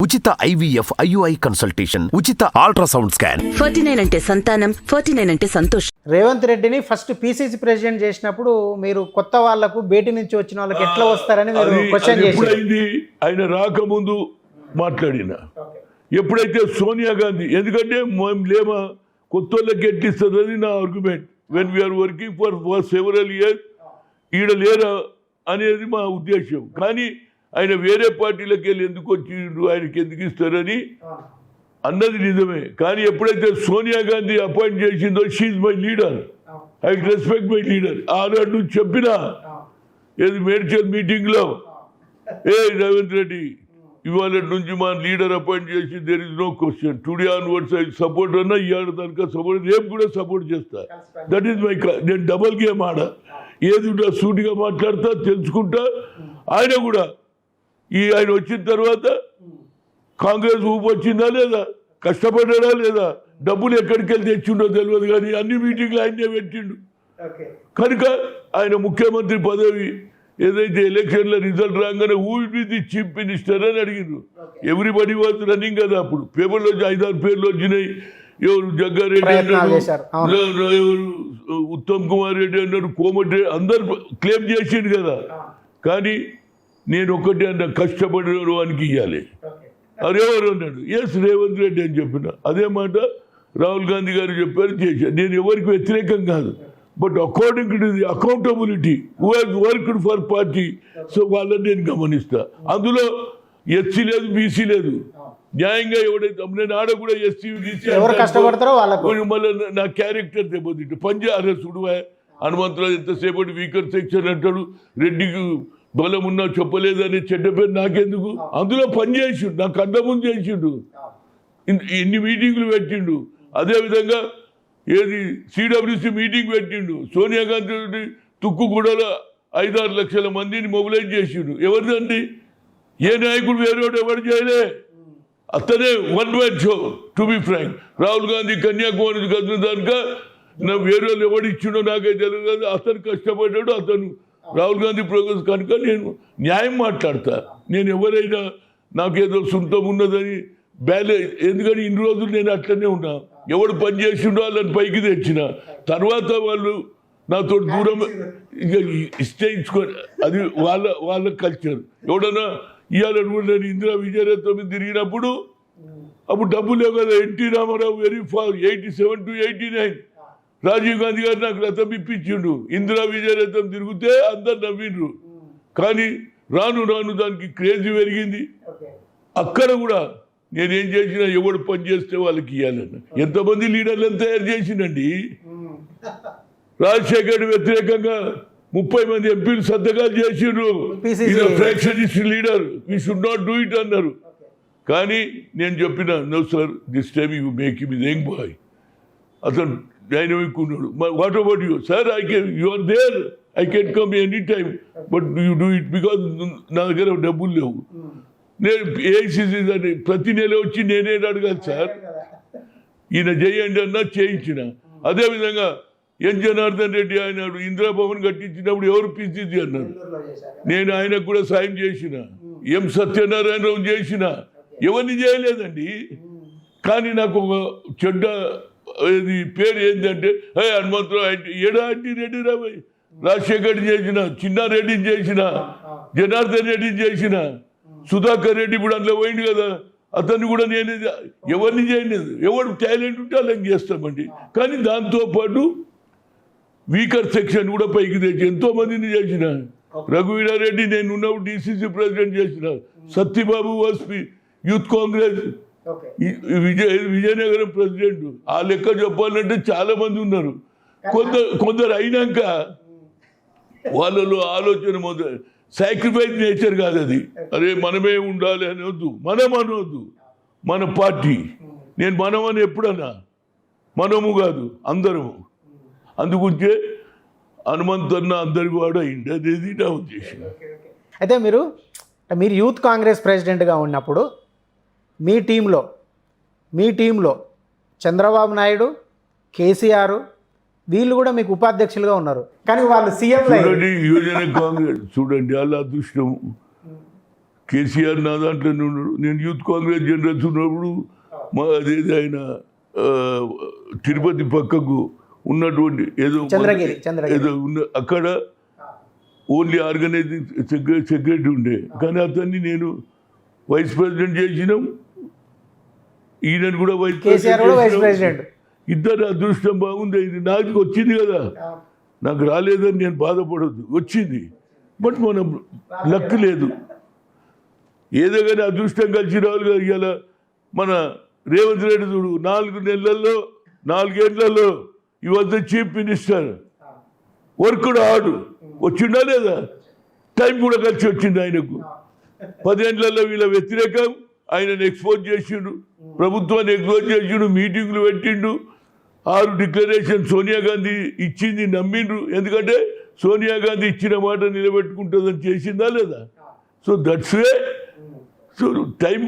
ఉచిత IVF IUI consultation, ఉచిత ultrasound scan. 49 అంటే సంతానం, 49 అంటే సంతోషం. రేవంత్ రెడ్డిని ఫస్ట్ పిసిసి ప్రెసిడెంట్ చేసినప్పుడు మీరు కొత్త వాళ్లకు బయటి నుంచి వచ్చిన వాళ్ళకి ఎట్లా వస్తారని మీరు క్వశ్చన్ చేశారు. ఆయన రాకముందు మాట్లాడిన ఎప్పుడైతే సోనియా గాంధీ, ఎందుకంటే మేము లేమా కొత్త వాళ్ళకి ఎట్టిస్తుందని నా argument. When we are working for several years ఈడ లేరా అనేది మా ఉద్దేశం. కానీ ఆయన వేరే పార్టీలకు వెళ్ళి ఎందుకు వచ్చిండ్రు, ఆయనకి ఎందుకు ఇస్తారని అన్నది నిజమే. కానీ ఎప్పుడైతే సోనియా గాంధీ అపాయింట్ చేసిందో she my leader, I respect my leader. ఆనాడు నుంచి చెప్పినా ఏది మేడ్చల్ మీటింగ్లో, రేవంత్ రెడ్డి ఇవాళ నుంచి మా లీడర్ అపాయింట్ చేసి there is no question, today onwards I support అన్నా ఇవాళ దానిక సపోర్ట్, రేపు కూడా సపోర్ట్ చేస్తా. దట్ ఈస్ మై, నేను డబల్ గేమ్ ఆడ, ఏది సూటిగా మాట్లాడతా, తెలుసుకుంటా. ఆయన కూడా ఆయన వచ్చిన తర్వాత కాంగ్రెస్ ఊపు వచ్చిందా లేదా, కష్టపడ్డా లేదా, డబ్బులు ఎక్కడికి వెళ్ళి తెచ్చిండో తెలియదు, కానీ అన్ని మీటింగ్లు ఆయనే పెట్టిండు. కనుక ఆయన ముఖ్యమంత్రి పదవి ఏదైతే ఎలక్షన్ల రిజల్ట్ రాగానే who will be the chief minister అని అడిగిండ్రు. ఎవ్రీబడి వాజ్ రన్నింగ్ కదా. అప్పుడు పేపర్లో 5-6 పేర్లు వచ్చినాయి. ఎవరు జగ్గారెడ్డి అన్నారు, ఎవరు ఉత్తమ్ కుమార్ రెడ్డి అన్నారు, కోమటి, అందరు క్లెయిమ్ చేసిండు కదా. కానీ నేను ఒకటి అన్న, కష్టపడిన వానికి ఇవ్వాలి. అరెవరు అన్నాడు, ఎస్ రేవంత్ రెడ్డి అని చెప్పిన. అదే మాట రాహుల్ గాంధీ గారు చెప్పారు, చేశారు. నేను ఎవరికి వ్యతిరేకం కాదు, but according to the accountability who has worked for party, so వాళ్ళని నేను గమనిస్తా. అందులో ఎస్సీ లేదు, బీసీ లేదు, న్యాయంగా ఎవడైతే నేను ఆడ కూడా ఎస్సీ బీసీ కష్టపడతారో వాళ్ళకు మళ్ళీ నా క్యారెక్టర్ దెబ్బతింటు. పంజాబ్ సుడువా హనుమంతరావు ఎంతసేపటి వీకర్ సెక్షన్ అంటాడు, రెడ్డికి బలం ఉన్నా చెప్పలేదని చెడ్డ పేరు నాకెందుకు. అందులో పనిచేసిండు, నాకు కళ్ళ ముందు చేసిండు, ఇన్ని మీటింగ్లు పెట్టిండు. అదేవిధంగా ఏది సిడబ్ల్యూసి మీటింగ్ పెట్టిండు, సోనియా గాంధీ తుక్కుగూడలో 5-6 లక్షల మందిని మొబిలైజ్ చేసిండు. ఎవరిదండి, ఏ నాయకుడు వేరేవాడు ఎవరు చేయలే, అతనే one man show. To be frank, Rahul Gandhi Kanyakumari కదిలిదాక నా వేరే వాళ్ళు ఎవడు ఇచ్చిండో నాకే తెలియదు, కానీ అతను కష్టపడ్డాడు, అతను రాహుల్ గాంధీ ప్రోగ్రెస్. కనుక నేను న్యాయం మాట్లాడతా. నేను ఎవరైనా నాకేదో సొంతం ఉన్నదని ఎందుకని ఇన్ని రోజులు నేను అట్లనే ఉన్నా. ఎవడు పని చేసిండో వాళ్ళని పైకి తెచ్చిన తర్వాత వాళ్ళు నాతో దూరం ఇష్టయించుకొని, అది వాళ్ళ కల్చర్. ఎవడన్నా ఇవాళ నేను ఇందిరా విజయరత్నం తిరిగినప్పుడు అప్పుడు డబ్బులు లేవు కదా. NT Rama Rao very far 87 to 89 Rajiv Gandhi గారు నాకు రథం ఇప్పించిండు. ఇందిరా విజయరథం తిరిగితే అందరు నవ్విండ్రు. కానీ రాను రాను దానికి క్రేజ్ పెరిగింది. అక్కడ కూడా నేనేం చేసినా ఎవడు పని చేస్తే వాళ్ళకి ఇవ్వాలన్న. ఎంతమంది లీడర్లను తయారు చేసిండండి. రాజశేఖర్ వ్యతిరేకంగా 30 మంది ఎంపీలు సంతకాలు చేసిండ్రు. Factionist leader, we should not do it అన్నారు. కానీ నేను చెప్పిన, no sir, this time you make him young boy. అతను డైనమిక్ ఉన్నాడు. What about you sir, I can, you are there, I can come any time, but you do it because నా దగ్గర డబ్బులు లేవు. నేను ఏఐసిసి అని ప్రతి నెల వచ్చి నేనే అడగాలి సార్, ఈయన చేయండి అన్నా చేయించిన. అదేవిధంగా ఎన్ జనార్దన్ రెడ్డి ఆయన ఇందిరాభవన్ కట్టించినప్పుడు ఎవరు పిసిసి అన్నారు, నేను ఆయనకు కూడా సాయం చేసిన. ఎం సత్యనారాయణరావు చేసిన, ఎవరిని చేయలేదండి. కానీ నాకు ఒక చెడ్డ పేరు ఏంటంటే, హనుమంతరావు ఏడా అంటీ రెడ్డి రాబాయ్, రాజశేఖర్ చేసిన, చిన్నారెడ్డిని చేసిన, జనార్దన్ రెడ్డిని చేసిన, సుధాకర్ రెడ్డి ఇప్పుడు అందులో పోయింది కదా, అతన్ని కూడా నేను ఎవరిని చేయలేదు. ఎవరు టాలెంట్ ఉంటే అలాగే చేస్తామండి. కానీ దాంతోపాటు వీకర్ సెక్షన్ కూడా పైకి తెచ్చి ఎంతో మందిని చేసిన. రఘువీరారెడ్డి నేను ఉన్నప్పుడు డిసిసి ప్రెసిడెంట్ చేసిన. Satyababu వాస్పి youth Congress Vizianagaram president. ఆ లెక్క చెప్పాలంటే చాలా మంది ఉన్నారు. కొందరు అయినాక వాళ్ళలో ఆలోచన మొదలు, సాక్రిఫైస్ నేచర్ కాదు అది. అరే మనమే ఉండాలి అని వద్దు, మనం అనవద్దు, మన పార్టీ. నేను మనం అని ఎప్పుడన్నా, మనము కాదు అందరము. అందుకుంటే హనుమంతన్న అందరికి వాడు అయింది, అనేది నా ఉద్దేశం. అయితే మీరు యూత్ కాంగ్రెస్ ప్రెసిడెంట్గా ఉన్నప్పుడు మీ టీంలో చంద్రబాబు నాయుడు, కేసీఆర్ వీళ్ళు కూడా మీకు ఉపాధ్యక్షులుగా ఉన్నారు. కానీ వాళ్ళు సీఎం యువజన కాంగ్రెస్ చూడండి, వాళ్ళ అదృష్టం. కేసీఆర్ నా దాంట్లోనే ఉన్నాడు. నేను యూత్ కాంగ్రెస్ జనరల్స్ ఉన్నప్పుడు అదేది ఆయన తిరుపతి పక్కకు ఉన్నటువంటి ఏదో ఏదో ఉన్న అక్కడ ఓన్లీ ఆర్గనైజింగ్ సెక్రటరీ ఉండే. కానీ అతన్ని నేను వైస్ ప్రెసిడెంట్ చేసినాం, ఈయనను కూడా వైస్ ప్రెసిడెంట్. ఇద్దరు అదృష్టం బాగుంది. ఇది నాకు వచ్చింది కదా, నాకు రాలేదని నేను బాధపడద్దు, వచ్చింది. బట్ మనం లక్ లేదు. ఏదో కానీ అదృష్టం కలిసి రావాలి. ఇలా మన రేవంత్ రెడ్డి చూడు, 4 ఏళ్లలో ఈ వద్ద చీఫ్ మినిస్టర్ వర్క్ కూడా ఆడు వచ్చిండా లేదా, టైం కూడా కలిసి వచ్చింది ఆయనకు. 10 ఏళ్లలో వీళ్ళ వ్యతిరేకం ఆయనను ఎక్స్పోజ్ చేసిండు, ప్రభుత్వాన్ని ఎక్స్పోజ్ చేసిండు, మీటింగ్లు పెట్టిండు. 6 డిక్లరేషన్ సోనియా గాంధీ ఇచ్చింది నమ్మిండ్రు. ఎందుకంటే సోనియా గాంధీ ఇచ్చిన మాట నిలబెట్టుకుంటుందని చేసిందా లేదా. So that's way. So time